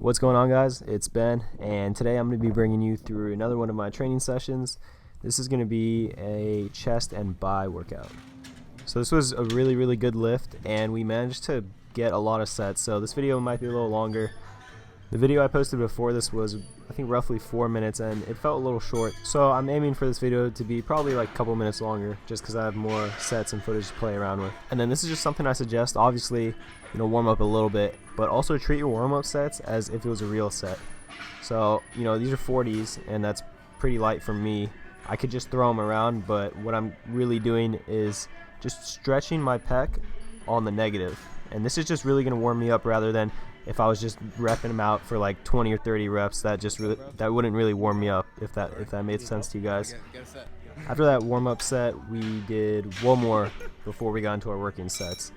What's going on, guys? It's Ben, and today I'm going to be bringing you through another one of my training sessions. This is going to be a chest and bi workout. So this was a really good lift, and we managed to get a lot of sets, so this video might be a little longer. The video I posted before this was, I think, roughly 4 minutes, and it felt a little short, so I'm aiming for this video to be probably like a couple minutes longer, just because I have more sets and footage to play around with. And then this is just something I suggest. Obviously, warm up a little bit, but also treat your warm-up sets as if it was a real set. So, these are 40s, and that's pretty light for me. I could just throw them around, but what I'm really doing is just stretching my pec on the negative. And this is just really going to warm me up, rather than if I was just repping them out for like 20 or 30 reps. That wouldn't really warm me up, if that made sense to you guys. After that warm-up set, we did one more before we got into our working sets.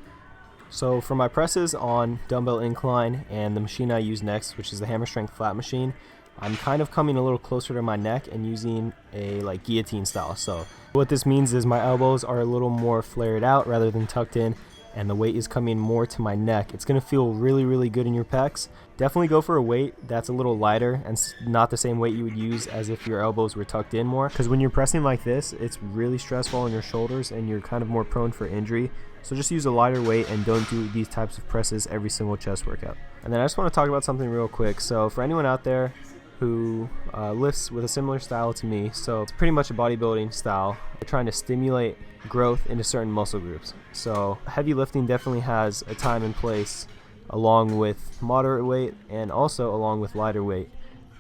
So for my presses on dumbbell incline and the machine I use next, which is the hammer strength flat machine, I'm kind of coming a little closer to my neck and using a guillotine style. So what this means is my elbows are a little more flared out rather than tucked in, and the weight is coming more to my neck. It's going to feel really good in your pecs. Definitely go for a weight that's a little lighter and not the same weight you would use as if your elbows were tucked in more, because when you're pressing like this, it's really stressful on your shoulders and you're kind of more prone for injury. So just use a lighter weight and don't do these types of presses every single chest workout. And then I just want to talk about something real quick. So for anyone out there who lifts with a similar style to me, so it's pretty much a bodybuilding style, they're trying to stimulate growth into certain muscle groups. So heavy lifting definitely has a time and place, along with moderate weight and also along with lighter weight.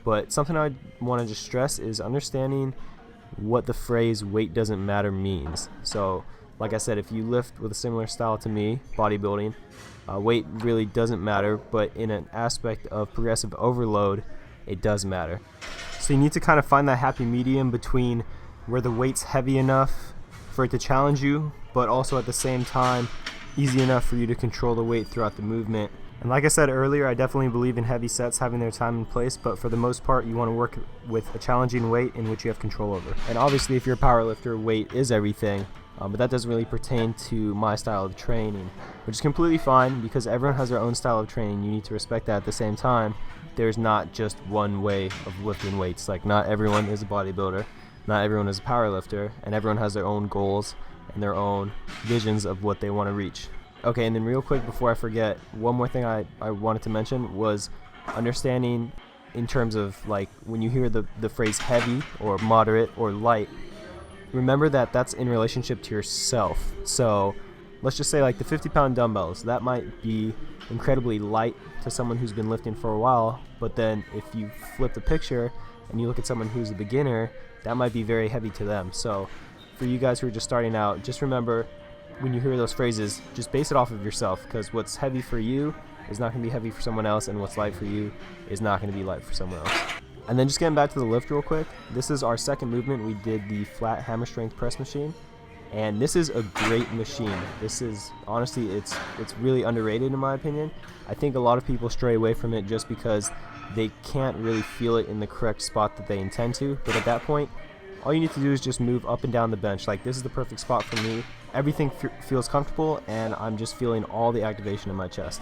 But something I want to just stress is understanding what the phrase weight doesn't matter means. So like I said, if you lift with a similar style to me, bodybuilding, weight really doesn't matter, but in an aspect of progressive overload, it does matter. So you need to kind of find that happy medium between where the weight's heavy enough for it to challenge you, but also at the same time easy enough for you to control the weight throughout the movement. And like I said earlier, I definitely believe in heavy sets having their time and place, but for the most part you want to work with a challenging weight in which you have control over. And obviously if you're a powerlifter, weight is everything, but that doesn't really pertain to my style of training, which is completely fine because everyone has their own style of training. You need to respect that. At the same time, there's not just one way of lifting weights. Like, not everyone is a bodybuilder, not everyone is a powerlifter, and everyone has their own goals and their own visions of what they want to reach. Okay, and then real quick before I forget, one more thing I wanted to mention was understanding in terms of like when you hear the phrase heavy or moderate or light, remember that that's in relationship to yourself. So let's just say like the 50-pound dumbbells, that might be incredibly light to someone who's been lifting for a while, but then if you flip the picture and you look at someone who's a beginner, that might be very heavy to them. So for you guys who are just starting out, just remember when you hear those phrases, just base it off of yourself, because what's heavy for you is not going to be heavy for someone else, and what's light for you is not going to be light for someone else. And then just getting back to the lift real quick, this is our second movement. We did the flat hammer strength press machine, and this is a great machine. This is, honestly, it's really underrated in my opinion. I think a lot of people stray away from it just because they can't really feel it in the correct spot that they intend to, but at that point, all you need to do is just move up and down the bench. Like, this is the perfect spot for me. Everything feels comfortable, and I'm just feeling all the activation in my chest.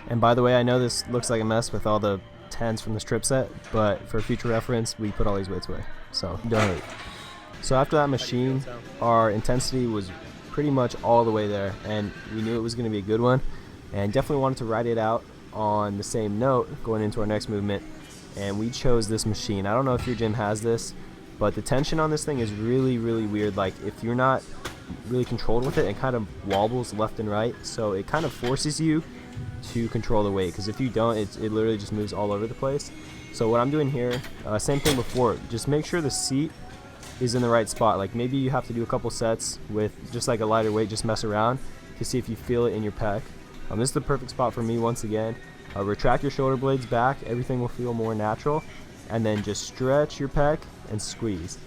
And by the way, I know this looks like a mess with all the 10s from the strip set, but for future reference, we put all these weights away, so don't hate. So after that machine, our intensity was pretty much all the way there, and we knew it was going to be a good one, and definitely wanted to ride it out on the same note going into our next movement, and we chose this machine. I don't know if your gym has this, but the tension on this thing is really weird. Like, if you're not really controlled with it, it kind of wobbles left and right, so it kind of forces you to control the weight, because if you don't, it literally just moves all over the place. So what I'm doing here, same thing before, just make sure the seat is in the right spot. Like, maybe you have to do a couple sets with just like a lighter weight, just mess around to see if you feel it in your pec. This is the perfect spot for me. Once again, retract your shoulder blades back, everything will feel more natural, and then just stretch your pec and squeeze.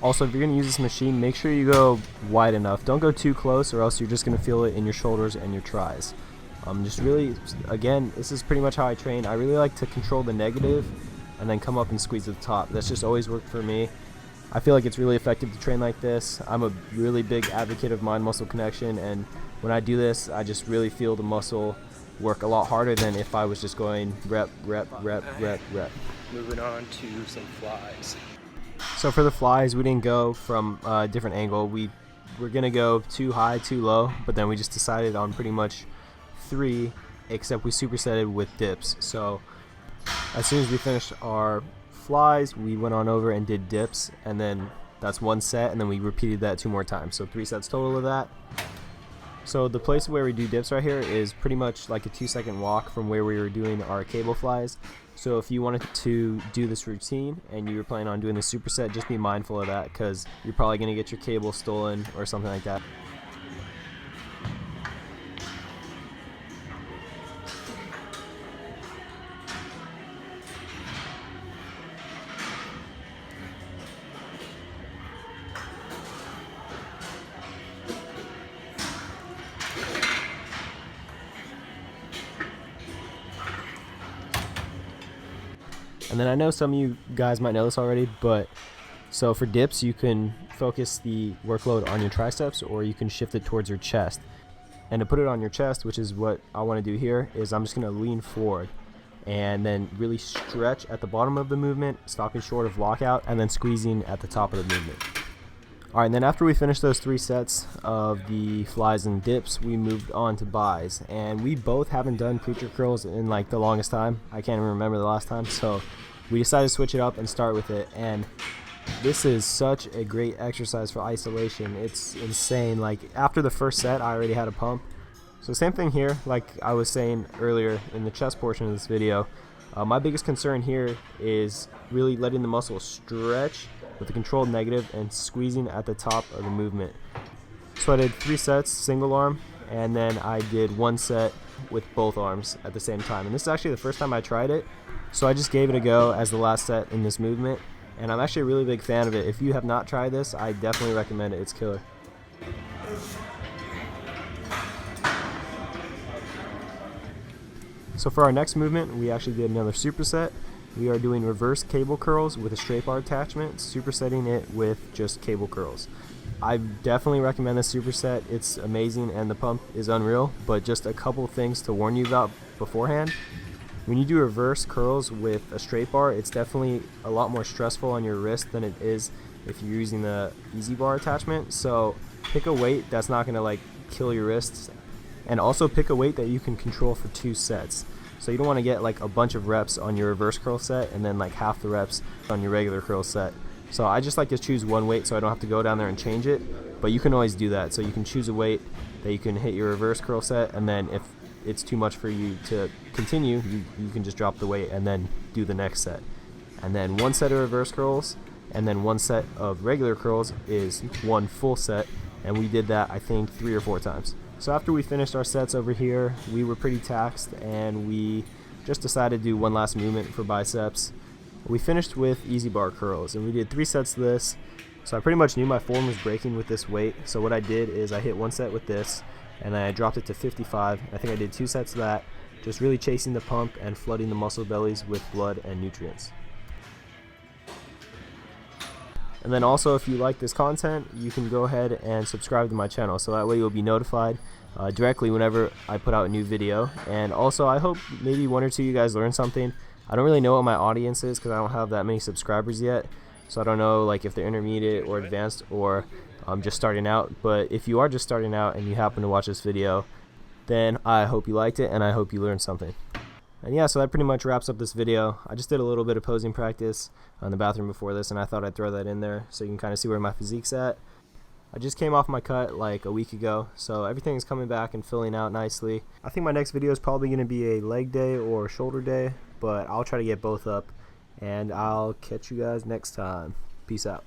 Also, if you're going to use this machine, make sure you go wide enough. Don't go too close, or else you're just going to feel it in your shoulders and your tris. Just really, again, this is pretty much how I train. I really like to control the negative and then come up and squeeze at the top. That's just always worked for me. I feel like it's really effective to train like this. I'm a really big advocate of mind-muscle connection, and when I do this, I just really feel the muscle work a lot harder than if I was just going rep, rep, rep, rep, rep. Moving on to some flies. So for the flies, we didn't go from a different angle. We were gonna go too high, too low, but then we just decided on pretty much 3, except we supersetted with dips. So as soon as we finished our flies, we went on over and did dips, and then that's 1 set, and then we repeated that 2 more times. So 3 sets total of that. So the place where we do dips right here is pretty much like a 2-second walk from where we were doing our cable flies. So if you wanted to do this routine and you were planning on doing the superset, just be mindful of that, because you're probably going to get your cable stolen or something like that. And then I know some of you guys might know this already, but so for dips, you can focus the workload on your triceps, or you can shift it towards your chest. And to put it on your chest, which is what I want to do here, is I'm just going to lean forward and then really stretch at the bottom of the movement, stopping short of lockout, and then squeezing at the top of the movement. Alright, and then after we finished those 3 sets of the flies and dips, we moved on to buys. And we both haven't done preacher curls in like the longest time. I can't even remember the last time, so we decided to switch it up and start with it. And this is such a great exercise for isolation. It's insane. Like after the first set, I already had a pump. So same thing here, like I was saying earlier in the chest portion of this video. My biggest concern here is really letting the muscle stretch with a controlled negative and squeezing at the top of the movement. So I did 3 sets single arm, and then I did 1 set with both arms at the same time. And this is actually the first time I tried it, so I just gave it a go as the last set in this movement, and I'm actually a really big fan of it. If you have not tried this, I definitely recommend it. It's killer. So for our next movement, we actually did another superset. We are doing reverse cable curls with a straight bar attachment, supersetting it with just cable curls. I definitely recommend this superset. It's amazing and the pump is unreal, but just a couple things to warn you about beforehand. When you do reverse curls with a straight bar, it's definitely a lot more stressful on your wrist than it is if you're using the easy bar attachment. So pick a weight that's not going to like kill your wrists, and also pick a weight that you can control for 2 sets. So you don't want to get like a bunch of reps on your reverse curl set and then like half the reps on your regular curl set. So I just like to choose one weight so I don't have to go down there and change it, but you can always do that. So you can choose a weight that you can hit your reverse curl set, and then if it's too much for you to continue, you can just drop the weight and then do the next set. And then 1 set of reverse curls and then 1 set of regular curls is 1 full set, and we did that I think 3 or 4 times. So after we finished our sets over here, we were pretty taxed, and we just decided to do one last movement for biceps. We finished with easy bar curls, and we did 3 sets of this. So I pretty much knew my form was breaking with this weight, so what I did is I hit 1 set with this, and then I dropped it to 55. I think I did 2 sets of that, just really chasing the pump and flooding the muscle bellies with blood and nutrients. And then also, if you like this content, you can go ahead and subscribe to my channel, so that way you'll be notified directly whenever I put out a new video. And also, I hope maybe 1 or 2 of you guys learn something. I don't really know what my audience is because I don't have that many subscribers yet, so I don't know like if they're intermediate or advanced or just starting out. But if you are just starting out and you happen to watch this video, then I hope you liked it and I hope you learned something. And yeah, so that pretty much wraps up this video. I just did a little bit of posing practice in the bathroom before this, and I thought I'd throw that in there so you can kind of see where my physique's at. I just came off my cut like a week ago, so everything's coming back and filling out nicely. I think my next video is probably going to be a leg day or shoulder day, but I'll try to get both up, and I'll catch you guys next time. Peace out.